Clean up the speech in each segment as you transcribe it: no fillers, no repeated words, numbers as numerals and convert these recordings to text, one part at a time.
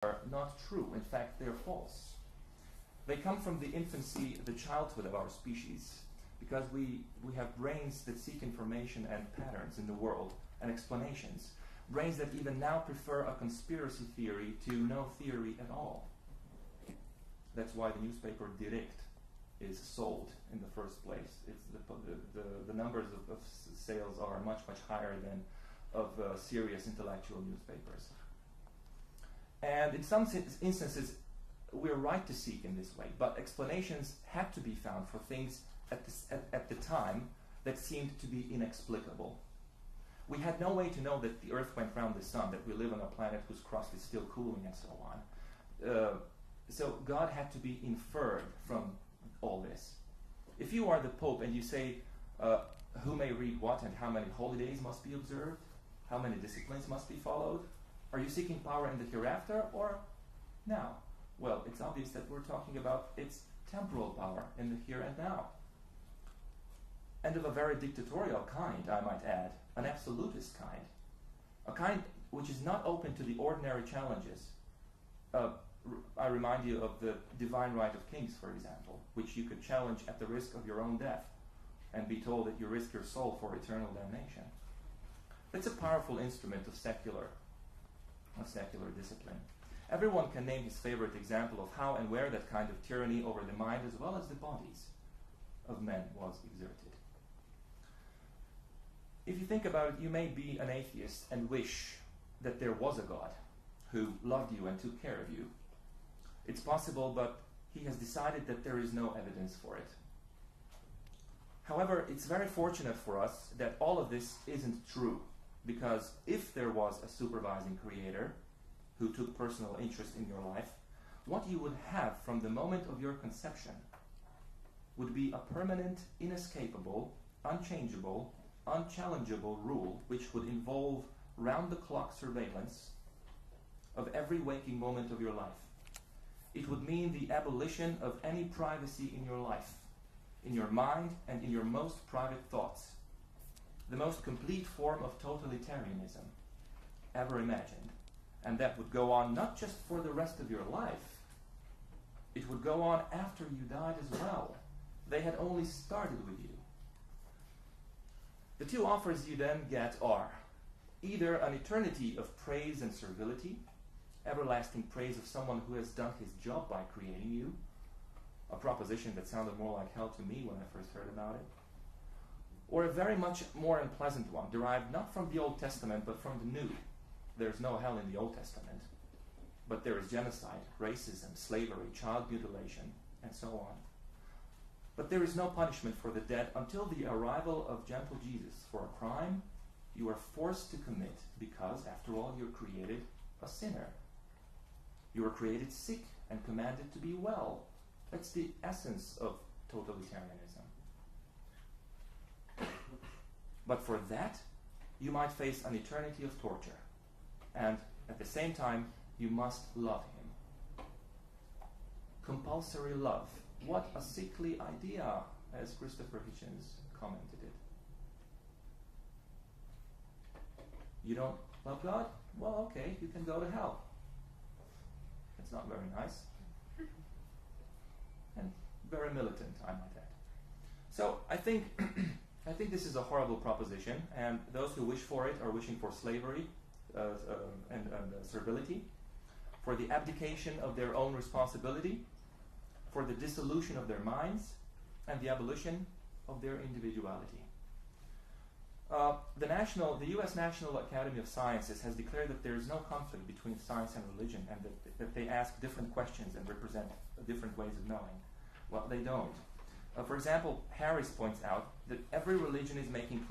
are not true. In fact, they're false. They come from the infancy, the childhood of our species, because we have brains that seek information and patterns in the world and explanations. Brains that even now prefer a conspiracy theory to no theory at all. That's why the newspaper Direct is sold in the first place. It's the numbers of sales are much, much higher than of serious intellectual newspapers. And in some instances, we're right to seek in this way, but explanations had to be found for things at the time that seemed to be inexplicable. We had no way to know that the Earth went round the sun, that we live on a planet whose crust is still cooling, and so on. So God had to be inferred from all this. If you are the Pope and you say who may read what and how many holidays must be observed, how many disciplines must be followed, are you seeking power in the hereafter or now? Well, it's obvious that we're talking about its temporal power in the here and now. And of a very dictatorial kind, I might add, an absolutist kind. A kind which is not open to the ordinary challenges. I remind you of the divine right of kings, for example, which you could challenge at the risk of your own death and be told that you risk your soul for eternal damnation. It's a powerful instrument of secular discipline. Everyone can name his favorite example of how and where that kind of tyranny over the mind as well as the bodies of men was exerted. If you think about it, you may be an atheist and wish that there was a God who loved you and took care of you. It's possible, but he has decided that there is no evidence for it. However, it's very fortunate for us that all of this isn't true, because if there was a supervising creator who took personal interest in your life, what you would have from the moment of your conception would be a permanent, inescapable, unchangeable, unchallengeable rule which would involve round-the-clock surveillance of every waking moment of your life. It would mean the abolition of any privacy in your life, in your mind and in your most private thoughts. The most complete form of totalitarianism ever imagined. And that would go on not just for the rest of your life, it would go on after you died as well. They had only started with you. The two offers you then get are either an eternity of praise and servility, everlasting praise of someone who has done his job by creating you, a proposition that sounded more like hell to me when I first heard about it, or a very much more unpleasant one, derived not from the Old Testament but from the New. There's no hell in the Old Testament, but there is genocide, racism, slavery, child mutilation, and so on. But there is no punishment for the dead until the arrival of gentle Jesus for a crime you are forced to commit because, after all, you're created a sinner. You are created sick and commanded to be well. That's the essence of totalitarianism. But for that, you might face an eternity of torture. And at the same time, you must love him. Compulsory love. What a sickly idea, as Christopher Hitchens commented it. You don't love God? Well, okay, you can go to hell. It's not very nice. And very militant, I might add. So I think this is a horrible proposition, and those who wish for it are wishing for slavery and servility, for the abdication of their own responsibility, for the dissolution of their minds, and the abolition of their individuality. The U.S. National Academy of Sciences has declared that there is no conflict between science and religion, and that they ask different questions and represent different ways of knowing. Well, they don't. For example, Harris points out that every religion is making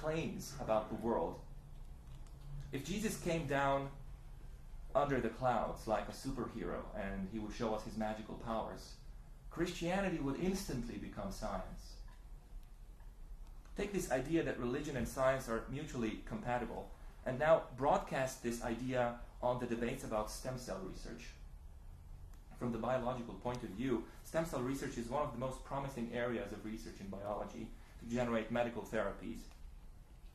claims about the world. If Jesus came down under the clouds like a superhero and he would show us his magical powers, Christianity would instantly become science. Take this idea that religion and science are mutually compatible and now broadcast this idea on the debates about stem cell research. From the biological point of view, stem cell research is one of the most promising areas of research in biology to generate medical therapies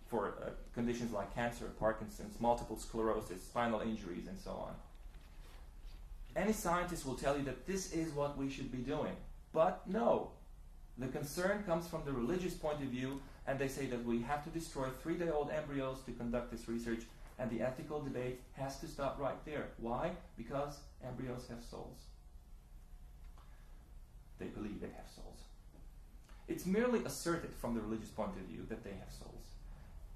for conditions like cancer, Parkinson's, multiple sclerosis, spinal injuries, and so on. Any scientist will tell you that this is what we should be doing. But no, the concern comes from the religious point of view, and they say that we have to destroy 3-day-old embryos to conduct this research, and the ethical debate has to stop right there. Why? Because embryos have souls. They believe they have souls. It's merely asserted from the religious point of view that they have souls.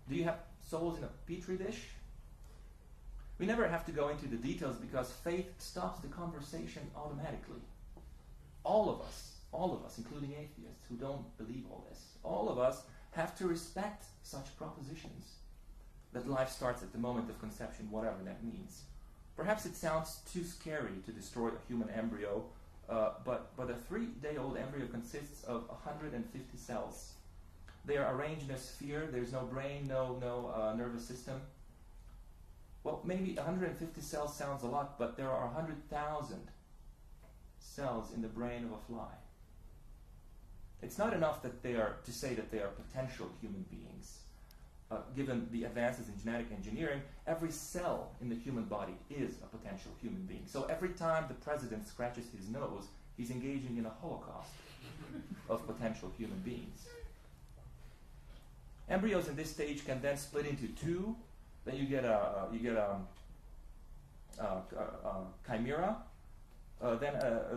Do you have souls in a petri dish? We never have to go into the details because faith stops the conversation automatically. All of us, including atheists who don't believe all this, all of us have to respect such propositions. That life starts at the moment of conception, whatever that means. Perhaps it sounds too scary to destroy a human embryo, but a 3-day-old embryo consists of 150 cells. They are arranged in a sphere. There's no brain, no nervous system. Well, maybe 150 cells sounds a lot, but there are 100,000 cells in the brain of a fly. It's not enough that to say that they are potential human beings. Given the advances in genetic engineering, every cell in the human body is a potential human being. So every time the president scratches his nose, he's engaging in a holocaust of potential human beings. Embryos in this stage can then split into two. Then you get a chimera. Then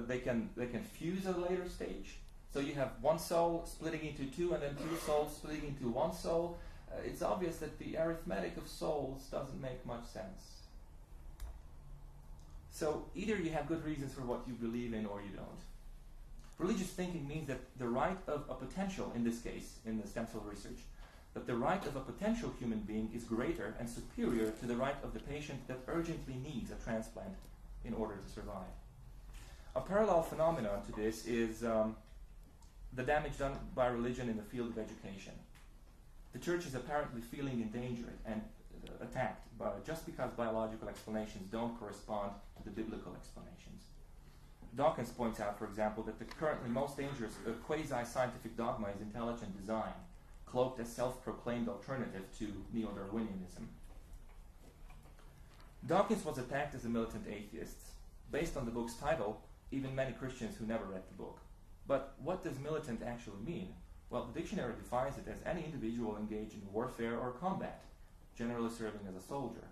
they can fuse at a later stage. So you have one soul splitting into two, and then two souls splitting into one soul. It's obvious that the arithmetic of souls doesn't make much sense. So either you have good reasons for what you believe in or you don't. Religious thinking means that the right of a potential, in this case, in the stem cell research, that the right of a potential human being is greater and superior to the right of the patient that urgently needs a transplant in order to survive. A parallel phenomenon to this is the damage done by religion in the field of education. The church is apparently feeling endangered and attacked just because biological explanations don't correspond to the biblical explanations. Dawkins points out, for example, that the currently most dangerous quasi-scientific dogma is intelligent design, cloaked as self-proclaimed alternative to neo-Darwinianism. Dawkins was attacked as a militant atheist. Based on the book's title, even many Christians who never read the book. But what does militant actually mean? Well, the dictionary defines it as any individual engaged in warfare or combat, generally serving as a soldier.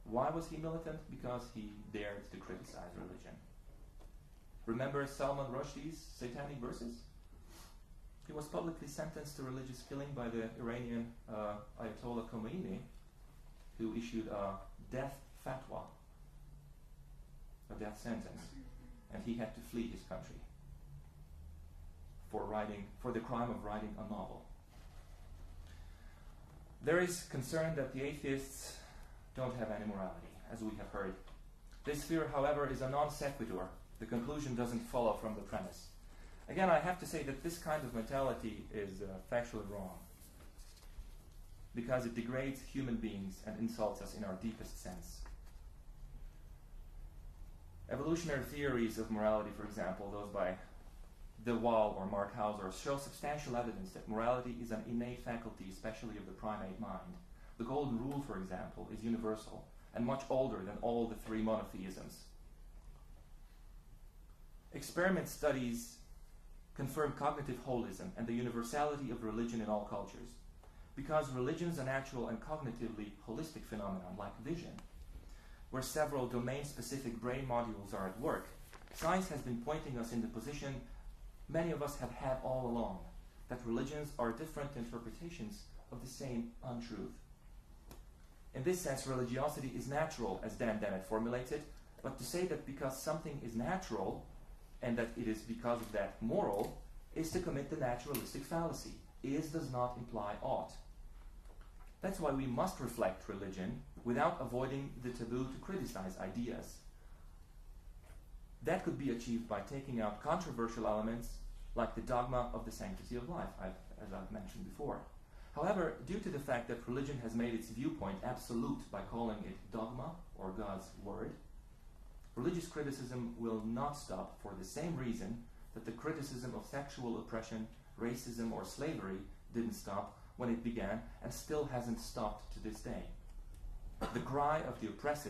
Why was he militant? Because he dared to criticize religion. Remember Salman Rushdie's satanic verses? He was publicly sentenced to religious killing by the Iranian Ayatollah Khomeini, who issued a death fatwa, a death sentence, and he had to flee his country for the crime of writing a novel. There is concern that the atheists don't have any morality, as we have heard. This fear, however, is a non sequitur. The conclusion doesn't follow from the premise. Again, I have to say that this kind of mentality is factually wrong, because it degrades human beings and insults us in our deepest sense. Evolutionary theories of morality, for example, those by De Waal or Mark Hauser, show substantial evidence that morality is an innate faculty, especially of the primate mind. The golden rule, for example, is universal and much older than all the three monotheisms. Experiment studies confirm cognitive holism and the universality of religion in all cultures, because religion is a natural and cognitively holistic phenomenon like vision, where several domain-specific brain modules are at work. Science has been pointing us in the position many of us have had all along, that religions are different interpretations of the same untruth. In this sense, religiosity is natural, as Dan Dennett formulates it, but to say that because something is natural, and that it is because of that moral, is to commit the naturalistic fallacy. Is does not imply ought. That's why we must reflect religion without avoiding the taboo to criticize ideas. That could be achieved by taking out controversial elements like the dogma of the sanctity of life, as I've mentioned before. However, due to the fact that religion has made its viewpoint absolute by calling it dogma or God's word, religious criticism will not stop for the same reason that the criticism of sexual oppression, racism, or slavery didn't stop when it began and still hasn't stopped to this day. The cry of the oppressed